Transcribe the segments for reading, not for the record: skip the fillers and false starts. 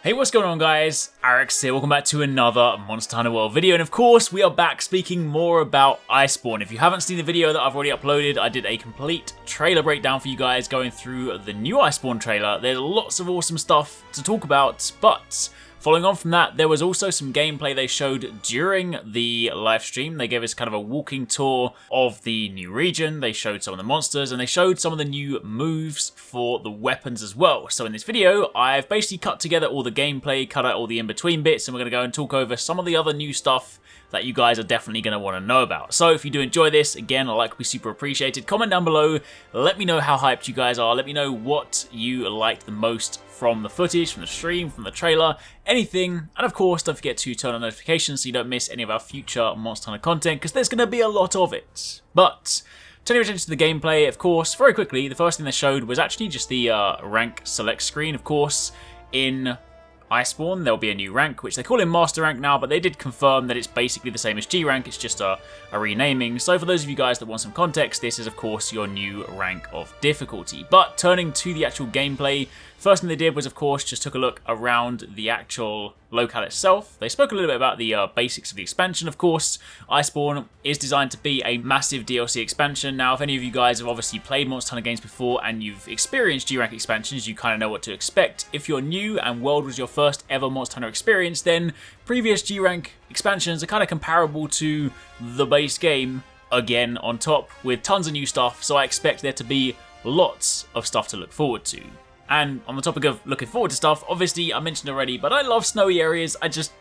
Hey, what's going on guys? Arekkz here, welcome back to another Monster Hunter World video, and of course we are back speaking more about Iceborne. If you haven't seen the video that I've already uploaded, I did a complete trailer breakdown for you guys going through the new Iceborne trailer. There's lots of awesome stuff to talk about, but following on from that, there was also some gameplay they showed during the live stream. They gave us kind of a walking tour of the new region, they showed some of the monsters, and they showed some of the new moves for the weapons as well. So in this video, I've basically cut together all the gameplay, cut out all the in-between bits, and we're going to go and talk over some of the other new stuff that you guys are definitely going to want to know about. So if you do enjoy this, again, a like would be super appreciated. Comment down below, let me know how hyped you guys are, let me know what you liked the most from the footage, from the stream, from the trailer, anything. And of course, don't forget to turn on notifications so you don't miss any of our future Monster Hunter content, because there's going to be a lot of it. But turning your attention to the gameplay, of course, very quickly, the first thing they showed was actually just the rank select screen. Of course, in Iceborne, there'll be a new rank, which they call him Master Rank now, but they did confirm that it's basically the same as G Rank, it's just a renaming. So for those of you guys that want some context, this is of course your new rank of difficulty. But turning to the actual gameplay, first thing they did was of course just took a look around the actual locale itself. They spoke a little bit about the basics of the expansion. Of course, Iceborne is designed to be a massive DLC expansion. Now, if any of you guys have obviously played Monster Hunter games before and you've experienced G-Rank expansions, you kind of know what to expect. If you're new and World was your first ever Monster Hunter experience, then previous G-Rank expansions are kind of comparable to the base game, again on top, with tons of new stuff, so I expect there to be lots of stuff to look forward to. And on the topic of looking forward to stuff, obviously I mentioned already, but I love snowy areas. I just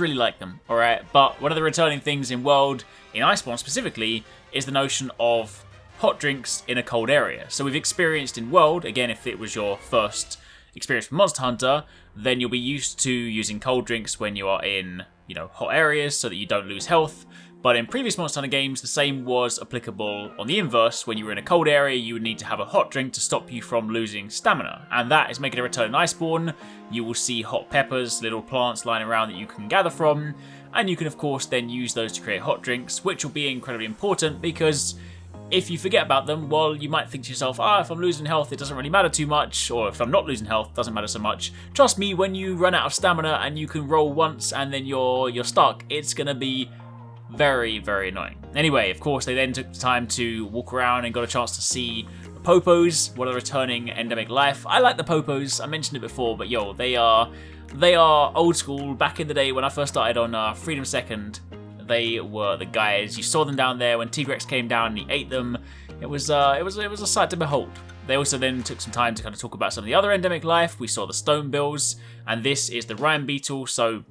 really like them, alright? But one of the returning things in World, in Iceborne specifically, is the notion of hot drinks in a cold area. So we've experienced in World, again, if it was your first experience with Monster Hunter, then you'll be used to using cold drinks when you are in, hot areas so that you don't lose health. But in previous Monster Hunter games, the same was applicable on the inverse. When you were in a cold area, you would need to have a hot drink to stop you from losing stamina. And that is making a return in Iceborne. You will see hot peppers, little plants lying around that you can gather from. And you can, of course, then use those to create hot drinks, which will be incredibly important because if you forget about them, well, you might think to yourself, if I'm losing health, it doesn't really matter too much. Or if I'm not losing health, it doesn't matter so much. Trust me, when you run out of stamina and you can roll once and then you're stuck, it's going to be very, very annoying. Anyway, of course, they then took the time to walk around and got a chance to see the Popos, what are returning endemic life. I like the Popos, I mentioned it before, but yo, they are old school. Back in the day when I first started on Freedom Second, they were the guys. You saw them down there when Arekkz came down and he ate them. It was a sight to behold. They also then took some time to kind of talk about some of the other endemic life. We saw the Stone Bills, and this is the Rime Beetle, so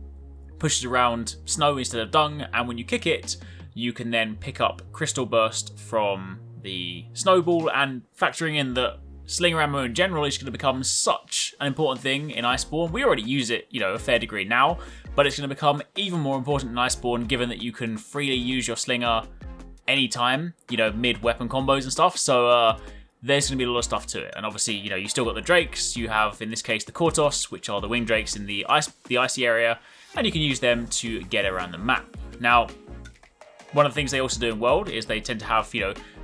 pushes around snow instead of dung, and when you kick it, you can then pick up Crystal Burst from the Snowball, and factoring in that Slinger Ammo in general is going to become such an important thing in Iceborne. We already use it, a fair degree now, but it's going to become even more important in Iceborne given that you can freely use your Slinger anytime, mid-weapon combos and stuff, so there's going to be a lot of stuff to it. And obviously, you still got the Drakes, you have, in this case, the Kortos, which are the Winged Drakes in the icy area, and you can use them to get around the map. Now, one of the things they also do in World is they tend to have,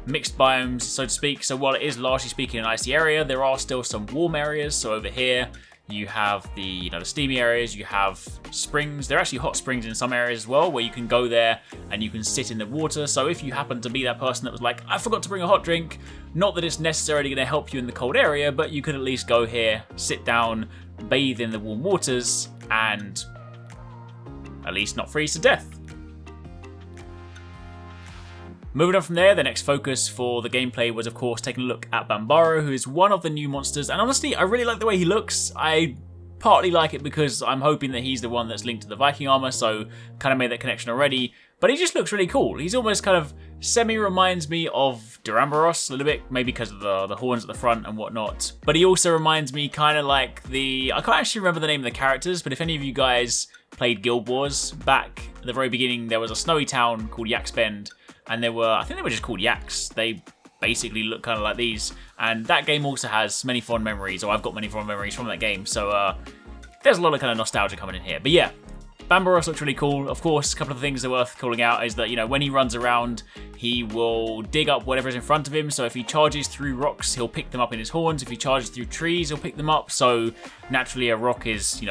mixed biomes, so to speak. So while it is largely speaking an icy area, there are still some warm areas. So over here, you have the, the steamy areas, you have springs. There are actually hot springs in some areas as well, where you can go there and you can sit in the water. So if you happen to be that person that was like, I forgot to bring a hot drink, not that it's necessarily going to help you in the cold area, but you could at least go here, sit down, bathe in the warm waters, and at least not freeze to death. Moving on from there, the next focus for the gameplay was of course taking a look at Bambaro, who is one of the new monsters, and honestly I really like the way he looks. I partly like it because I'm hoping that he's the one that's linked to the Viking armor, so kind of made that connection already, but he just looks really cool. He's almost kind of semi-reminds me of Duramboros a little bit, maybe because of the horns at the front and whatnot, but he also reminds me kind of like I can't actually remember the name of the characters, but if any of you guys played Guild Wars, back at the very beginning there was a snowy town called Yaks Bend, and I think they were just called Yaks. They basically look kind of like these, and that game also has many fond memories, or I've got many fond memories from that game, so there's a lot of kind of nostalgia coming in here. But yeah, Bambaros looks really cool. Of course, a couple of things that are worth calling out is that, when he runs around, he will dig up whatever's in front of him. So if he charges through rocks, he'll pick them up in his horns. If he charges through trees, he'll pick them up. So naturally, a rock is,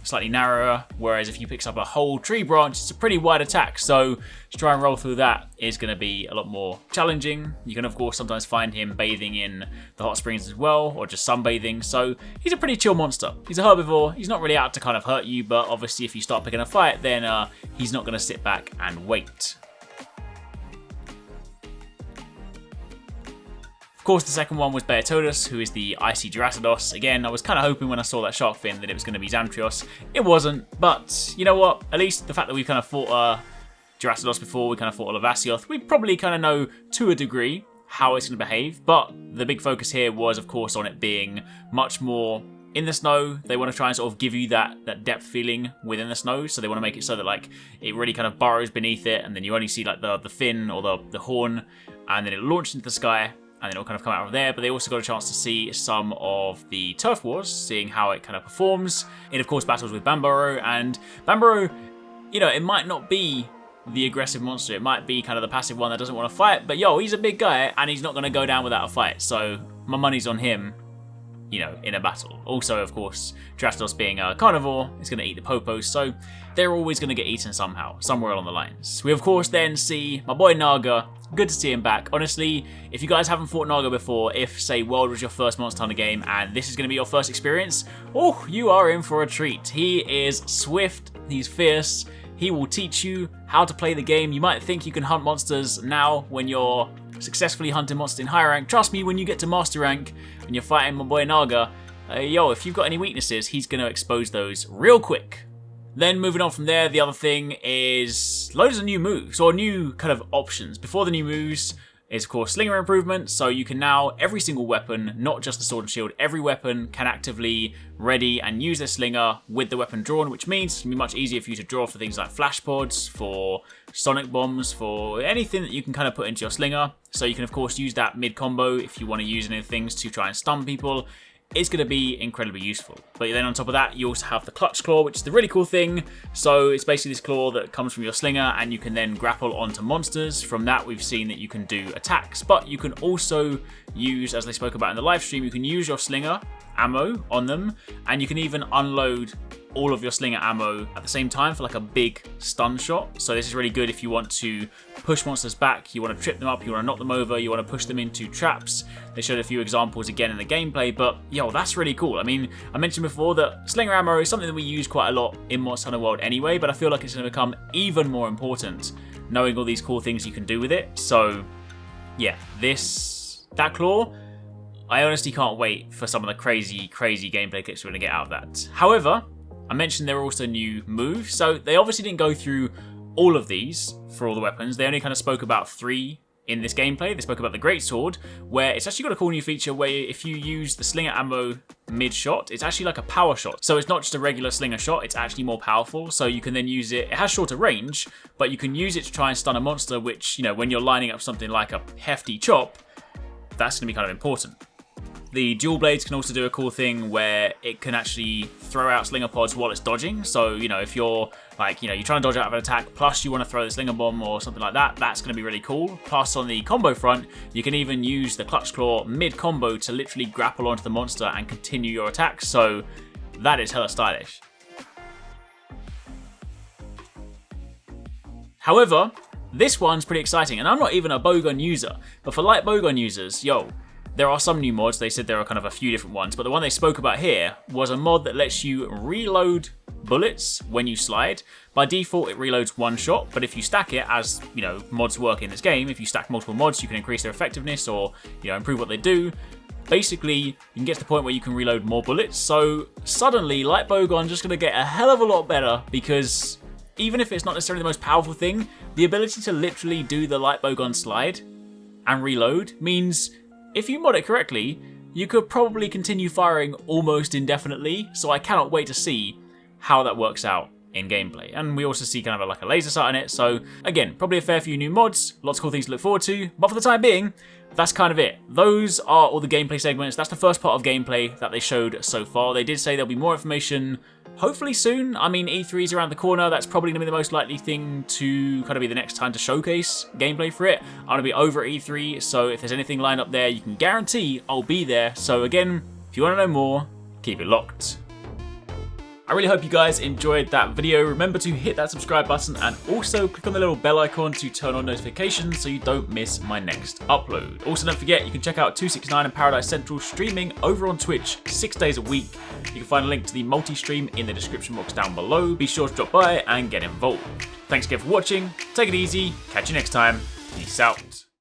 slightly narrower, whereas if you pick up a whole tree branch, it's a pretty wide attack. So to try and roll through that is going to be a lot more challenging. You can of course sometimes find him bathing in the hot springs as well, or just sunbathing. So he's a pretty chill monster. He's a herbivore. He's not really out to kind of hurt you, but obviously if you start picking a fight, then he's not going to sit back and wait. Of course, the second one was Beotodus, who is the Icy Girassidos. Again, I was kind of hoping when I saw that shark fin that it was going to be Xantrios. It wasn't, but you know what? At least the fact that we've kind of fought Girassidos before, we kind of fought Lavasioth, we probably kind of know to a degree how it's going to behave, but the big focus here was, of course, on it being much more in the snow. They want to try and sort of give you that depth feeling within the snow, so they want to make it so that like it really kind of burrows beneath it, and then you only see like the fin or the horn, and then it launches into the sky, and then it'll kind of come out of there. But they also got a chance to see some of the turf wars, seeing how it kind of performs. It of course battles with Bamboro, and Bamboro, you know, it might not be the aggressive monster, it might be kind of the passive one that doesn't want to fight, but yo, he's a big guy and he's not going to go down without a fight, so my money's on him, you know, in a battle. Also, of course, Girassidos being a carnivore, is going to eat the popos, so they're always going to get eaten somehow, somewhere along the lines. We of course then see my boy Naga. Good to see him back. Honestly, if you guys haven't fought Naga before, if, say, World was your first Monster Hunter game and this is going to be your first experience, oh, you are in for a treat. He is swift, he's fierce, he will teach you how to play the game. You might think you can hunt monsters now when you're successfully hunting monsters in high rank. Trust me, when you get to master rank and you're fighting my boy Naga, yo, if you've got any weaknesses, he's going to expose those real quick. Then moving on from there, the other thing is loads of new moves, or new kind of options. Before the new moves is, of course, slinger improvement, so you can now, every single weapon, not just the sword and shield, every weapon can actively ready and use their slinger with the weapon drawn, which means it's going to be much easier for you to draw for things like flash pods, for sonic bombs, for anything that you can kind of put into your slinger. So you can, of course, use that mid-combo if you want to use any things to try and stun people. It's going to be incredibly useful. But then on top of that, you also have the clutch claw, which is the really cool thing. So it's basically this claw that comes from your slinger, and you can then grapple onto monsters. From that, we've seen that you can do attacks, but you can also use, as they spoke about in the live stream, you can use your slinger ammo on them, and you can even unload all of your slinger ammo at the same time for like a big stun shot. So this is really good if you want to push monsters back, you want to trip them up, you want to knock them over, you want to push them into traps. They showed a few examples again in the gameplay, but yo, that's really cool. I mean, I mentioned before that slinger ammo is something that we use quite a lot in Monster Hunter World anyway, but I feel like it's going to become even more important knowing all these cool things you can do with it. So yeah, that claw, I honestly can't wait for some of the crazy gameplay clips we're going to get out of that. However, I mentioned there are also new moves, so they obviously didn't go through all of these for all the weapons. They only kind of spoke about 3 in this gameplay. They spoke about the Greatsword, where it's actually got a cool new feature where if you use the slinger ammo mid-shot, it's actually like a power shot. So it's not just a regular slinger shot, it's actually more powerful, so you can then use it. It has shorter range, but you can use it to try and stun a monster, which, you know, when you're lining up something like a hefty chop, that's going to be kind of important. The dual blades can also do a cool thing where it can actually throw out slinger pods while it's dodging. So, you know, if you're like, you know, you're trying to dodge out of an attack, plus you want to throw the slinger bomb or something like that, that's going to be really cool. Plus on the combo front, you can even use the clutch claw mid-combo to literally grapple onto the monster and continue your attack. So that is hella stylish. However, this one's pretty exciting, and I'm not even a bowgun user, but for light bowgun users, yo, there are some new mods. They said there are kind of a few different ones, but the one they spoke about here was a mod that lets you reload bullets when you slide. By default, it reloads one shot, but if you stack it, as you know, mods work in this game, if you stack multiple mods, you can increase their effectiveness or, you know, improve what they do. Basically, you can get to the point where you can reload more bullets. So suddenly, light bowgun just going to get a hell of a lot better, because even if it's not necessarily the most powerful thing, the ability to literally do the light bowgun slide and reload means if you mod it correctly, you could probably continue firing almost indefinitely, so I cannot wait to see how that works out in gameplay. And we also see kind of like a laser sight in it, so again, probably a fair few new mods, lots of cool things to look forward to, but for the time being, that's kind of it. Those are all the gameplay segments. That's the first part of gameplay that they showed so far. They did say there'll be more information hopefully soon. I mean, E3's around the corner. That's probably going to be the most likely thing to kind of be the next time to showcase gameplay for it. I'm going to be over at E3, so if there's anything lined up there, you can guarantee I'll be there. So again, if you want to know more, keep it locked. I really hope you guys enjoyed that video. Remember to hit that subscribe button and also click on the little bell icon to turn on notifications so you don't miss my next upload. Also, don't forget you can check out 269 and Paradise Central streaming over on Twitch 6 days a week. You can find a link to the multi-stream in the description box down below. Be sure to drop by and get involved. Thanks again for watching. Take it easy. Catch you next time. Peace out.